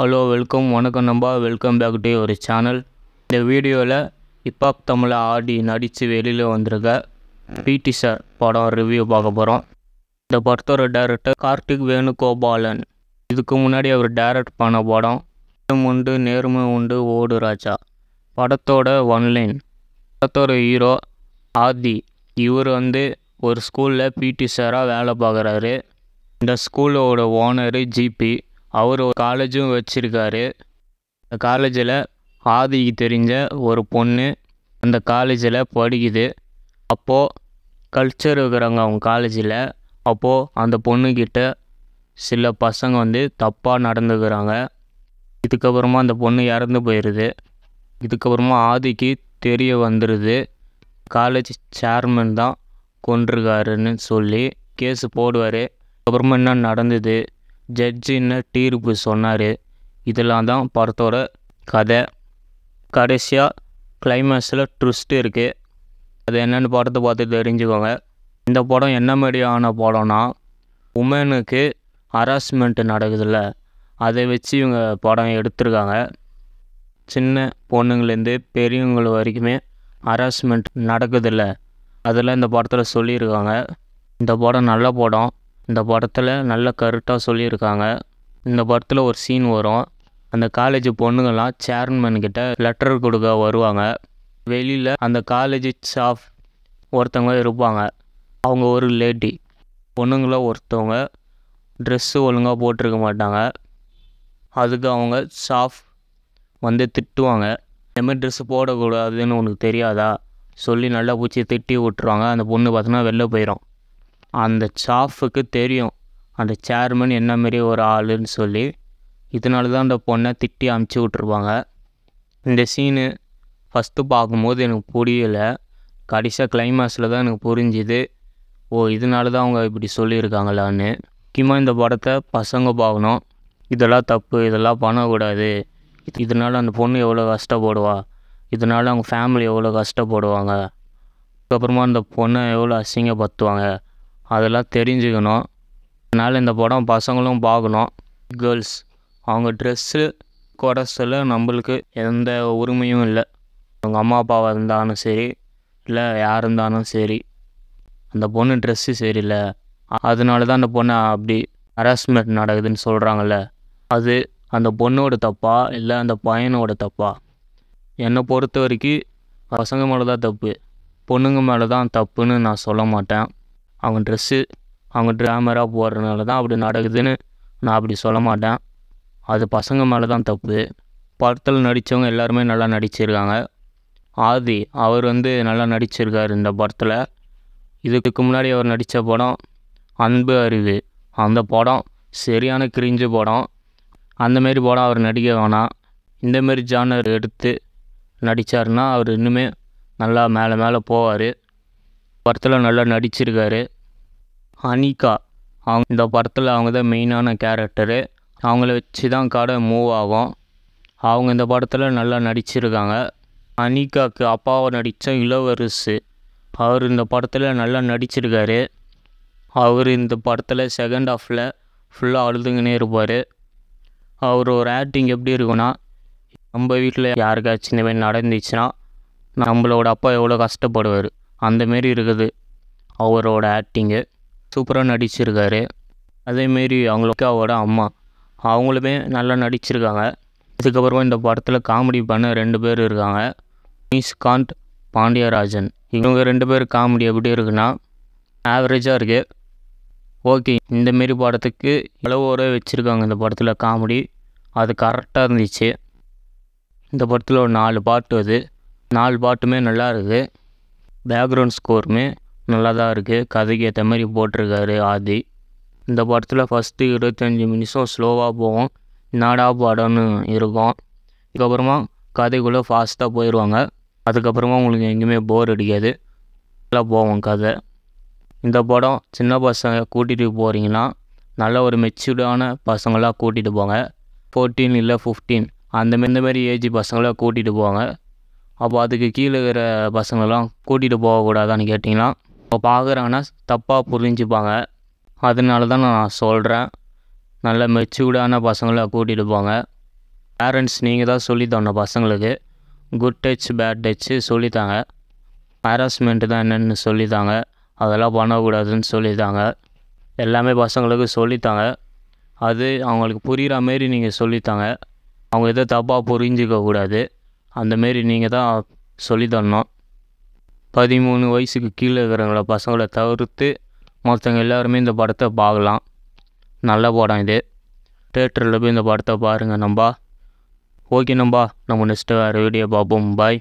Hello வணக்கம் நம்பா. Welcome back to ஒரு சேனல். இந்த வீடியோவில் ஹிப்ஹாப் தமிழை ஆடி நடித்து வெளியில் வந்திருக்க பிடி சார் படம் ரிவ்யூ பார்க்க போகிறோம். இந்த படத்தோட டைரக்டர் கார்த்திக் வேணுகோபாலன். இதுக்கு முன்னாடி அவர் டைரக்ட் பண்ண படம் உண்டு நேர்மை உண்டு ஓடு ராஜா. படத்தோட ஒன்லைன். படத்தோட ஹீரோ ஆதி. இவர் ஒரு ஸ்கூலில் பிடி சாராக வேலை பார்க்குறாரு. இந்த ஸ்கூலோட ஓனரு ஜிபி. அவர் ஒரு காலேஜும் வச்சுருக்காரு. அந்த காலேஜில் ஆதிக்கு தெரிஞ்ச ஒரு பொண்ணு அந்த காலேஜில் படிக்குது. அப்போது கல்ச்சர் இருக்கிறாங்க அவங்க காலேஜில். அப்போது அந்த பொண்ணுக்கிட்ட சில பசங்க தப்பாக நடந்துக்கிறாங்க. இதுக்கப்புறமா அந்த பொண்ணு இறந்து போயிடுது. இதுக்கப்புறமா ஆதிக்கு தெரிய வந்துடுது காலேஜ் சேர்மன் தான் கொண்டிருக்காருன்னு சொல்லி கேஸு போடுவார். அப்புறமா என்ன நடந்தது, ஜட்ஜி என்ன தீர்ப்பு சொன்னார், இதெல்லாம் தான் படத்தோட கதை. கடைசியாக கிளைமேக்ஸில் ட்விஸ்ட் இருக்குது. அது என்னென்னு படத்தை பார்த்து தெரிஞ்சுக்கோங்க. இந்த படம் என்ன மாதிரியான படம்னா, உமனுக்கு ஹராஸ்மெண்ட் நடக்குதுல்ல, அதை வச்சு இவங்க படம் எடுத்திருக்காங்க. சின்ன பொண்ணுங்கள்லேருந்து பெரியவங்க வரைக்குமே ஹராஸ்மெண்ட் நடக்குதில்ல, அதெல்லாம் இந்த படத்தில் சொல்லியிருக்காங்க. இந்த படம் நல்ல படம். இந்த படத்தில் நல்ல கருத்தாக சொல்லியிருக்காங்க. இந்த படத்தில் ஒரு சீன் வரும். அந்த காலேஜ் பொண்ணுங்கள்லாம் சேர்மன்கிட்ட லெட்டர் கொடுக்க வருவாங்க. வெளியில் அந்த காலேஜ் ஸ்டாஃப் ஒருத்தவங்க இருப்பாங்க. அவங்க ஒரு லேடி. பொண்ணுங்கள ஒருத்தவங்க ட்ரெஸ்ஸு ஒழுங்காக போட்டிருக்க மாட்டாங்க. அதுக்கு அவங்க ஸ்டாஃப் திட்டுவாங்க. இந்தமாதிரி ட்ரெஸ்ஸு போடக்கூடாதுன்னு உனக்கு தெரியாதா சொல்லி நல்லா பூச்சி திட்டி விட்டுருவாங்க. அந்த பொண்ணு பார்த்தோன்னா வெளில போயிடும். அந்த ஸ்டாஃபுக்கு தெரியும் அந்த சேர்மன் என்ன மாரி ஒரு ஆளுன்னு சொல்லி, இதனால தான் அந்த பொண்ணை திட்டி அமுச்சு விட்ருப்பாங்க. இந்த சீனு ஃபஸ்ட்டு பார்க்கும்போது எனக்கு புரியலை. கடைசியாக கிளைமேக்ஸில் தான் எனக்கு புரிஞ்சுது, ஓ இதனால தான் அவங்க இப்படி சொல்லியிருக்காங்களான்னு. முக்கியமாக இந்த படத்தை பசங்க பார்க்கணும். இதெல்லாம் தப்பு, இதெல்லாம் பண்ணக்கூடாது. இதனால் அந்த பொண்ணு எவ்வளோ கஷ்டப்படுவா, இதனால் அவங்க ஃபேமிலி எவ்வளோ கஷ்டப்படுவாங்க, அதுக்கப்புறமா அந்த பொண்ணை எவ்வளோ அசிங்கப்படுத்துவாங்க, அதெல்லாம் தெரிஞ்சுக்கணும். அதனால் இந்த படம் பசங்களும் பார்க்கணும். கேர்ள்ஸ் அவங்க ட்ரெஸ்ஸு குறைச்சல நம்மளுக்கு எந்த உரிமையும் இல்லை. அவங்க அம்மா அப்பாவாக இருந்தாலும் சரி, இல்லை யார் இருந்தாலும் சரி, அந்த பொண்ணு ட்ரெஸ்ஸு சரியில்லை, அதனால தான் அந்த பொண்ணை அப்படி ஹராஸ்மெண்ட் நடக்குதுன்னு சொல்கிறாங்கல்ல, அது அந்த பொண்ணோட தப்பா இல்லை அந்த பையனோட தப்பா? என்னை பொறுத்த வரைக்கும் பசங்க மேலே தான் தப்பு, பொண்ணுங்க மேலே தான் தப்புன்னு நான் சொல்ல மாட்டேன். அவங்க ட்ரெஸ்ஸு அவங்க ட்ராமராக போடுறதுனால தான் அப்படி நடக்குதுன்னு நான் அப்படி சொல்ல மாட்டேன். அது பசங்க மேலே தான் தப்பு. படத்தில் நடித்தவங்க எல்லாருமே நல்லா நடிச்சிருக்காங்க. ஆதி அவர் நல்லா நடிச்சிருக்காரு இந்த படத்தில். இதுக்கு முன்னாடி அவர் நடித்த படம் அன்பு அறிவு. அந்த படம் சரியான கிரிஞ்சு படம். அந்தமாரி படம் அவர் நடிக்க வேணாம். இந்தமாரி ஜானர் எடுத்து நடித்தாருன்னா அவர் இன்னுமே நல்லா மேலே மேலே போவார். படத்தில் நல்லா நடிச்சிருக்காரு. அனிகா அவங்க இந்த படத்தில் அவங்க தான் மெயினான கேரக்டரு. அவங்கள வச்சு தான் கதை மூவ் ஆகும். அவங்க இந்த படத்தில் நல்லா நடிச்சிருக்காங்க. அனிகாவுக்கு அப்பாவை நடித்த இளவரசு அவர் இந்த படத்தில் நல்லா நடிச்சிருக்காரு. அவர் இந்த படத்தில் செகண்ட் ஹாஃபில் ஃபுல்லாக அழுதுங்கன்னே இருப்பார். அவர் ஒரு ஆக்டிங் எப்படி இருக்குன்னா, நம்ம வீட்டில் யாருக்காச்சும் இந்த மாதிரி நடந்துச்சுன்னா நம்மளோட அப்பா எவ்வளோ கஷ்டப்படுவார், அந்தமாரி இருக்குது அவரோட ஆக்டிங்கு. சூப்பராக நடிச்சிருக்காரு. அதேமாரி அவங்களோட அம்மா அவங்களுமே நல்லா நடிச்சிருக்காங்க. இதுக்கப்புறமா இந்த படத்தில் காமெடி பண்ண 2 பேர் இருக்காங்க, நிஷ்காந்த் பாண்டியராஜன். இவங்க 2 பேர் காமெடி எப்படி இருக்குன்னா ஆவரேஜாக இருக்குது. ஓகே, இந்தமாரி படத்துக்கு அளவோடு வச்சுருக்காங்க. இந்த படத்தில் காமெடி அது கரெக்டாக இருந்துச்சு. இந்த படத்தில் ஒரு 4 பாட்டு வருது. 4 பாட்டுமே நல்லா இருக்குது. பேக்ரவுண்ட் ஸ்கோருமே நல்லா தான் இருக்குது. கதைக்கு ஏற்ற மாதிரி போட்டிருக்காரு ஆதி. இந்த படத்தில் ஃபஸ்ட்டு 25 நிமிஷம் ஸ்லோவாக போகும், நாடா படம்னு இருக்கும். இதுக்கப்புறமா கதைக்குள்ளே ஃபாஸ்ட்டாக போயிடுவாங்க. அதுக்கப்புறமா உங்களுக்கு எங்கேயுமே போர் அடிக்காது, நல்லா போகும் கதை. இந்த படம் சின்ன பசங்க கூட்டிகிட்டு போகிறீங்கன்னா நல்ல ஒரு மெச்சூர்டான பசங்களாக கூட்டிகிட்டு போங்க. 14 இல்லை 15 அந்தமாரி ஏஜ் பசங்களாக கூட்டிகிட்டு போங்க. அப்போ அதுக்கு கீழே இருக்கிற பசங்களெலாம் கூட்டிகிட்டு போகக்கூடாதான்னு கேட்டிங்கன்னா இப்போ பார்க்குறாங்கன்னா தப்பாக புரிஞ்சுப்பாங்க. அதனால தான் நான் சொல்கிறேன், நல்ல மெச்சூர்டான பசங்களை கூட்டிகிட்டு போங்க. பேரண்ட்ஸ் நீங்கள் தான் சொல்லித்தரணும் பசங்களுக்கு. குட் டச் பேட் டச்சு சொல்லித்தாங்க. ஹராஸ்மெண்ட்டு தான் என்னென்னு சொல்லித்தாங்க. அதெல்லாம் பண்ணக்கூடாதுன்னு சொல்லித்தாங்க. எல்லாமே பசங்களுக்கு சொல்லித்தாங்க. அது அவங்களுக்கு புரிகிற மாரி நீங்கள் சொல்லித்தாங்க. அவங்க எதோ தப்பாக புரிஞ்சிக்கக்கூடாது. அந்தமாரி நீங்கள் தான் சொல்லித்தரணும். 13 வயசுக்கு கீழே இருக்கிறவங்கள பசங்களை தவிர்த்து மற்றவங்க எல்லாருமே இந்த படத்தை பார்க்கலாம். நல்ல படம் இது. தியேட்டரில் போய் இந்த படத்தை பாருங்கள் நம்பா. ஓகே நம்பா, நம்ம நெக்ஸ்ட்டு வேறு வீடியோ பார்ப்போம். பாய்.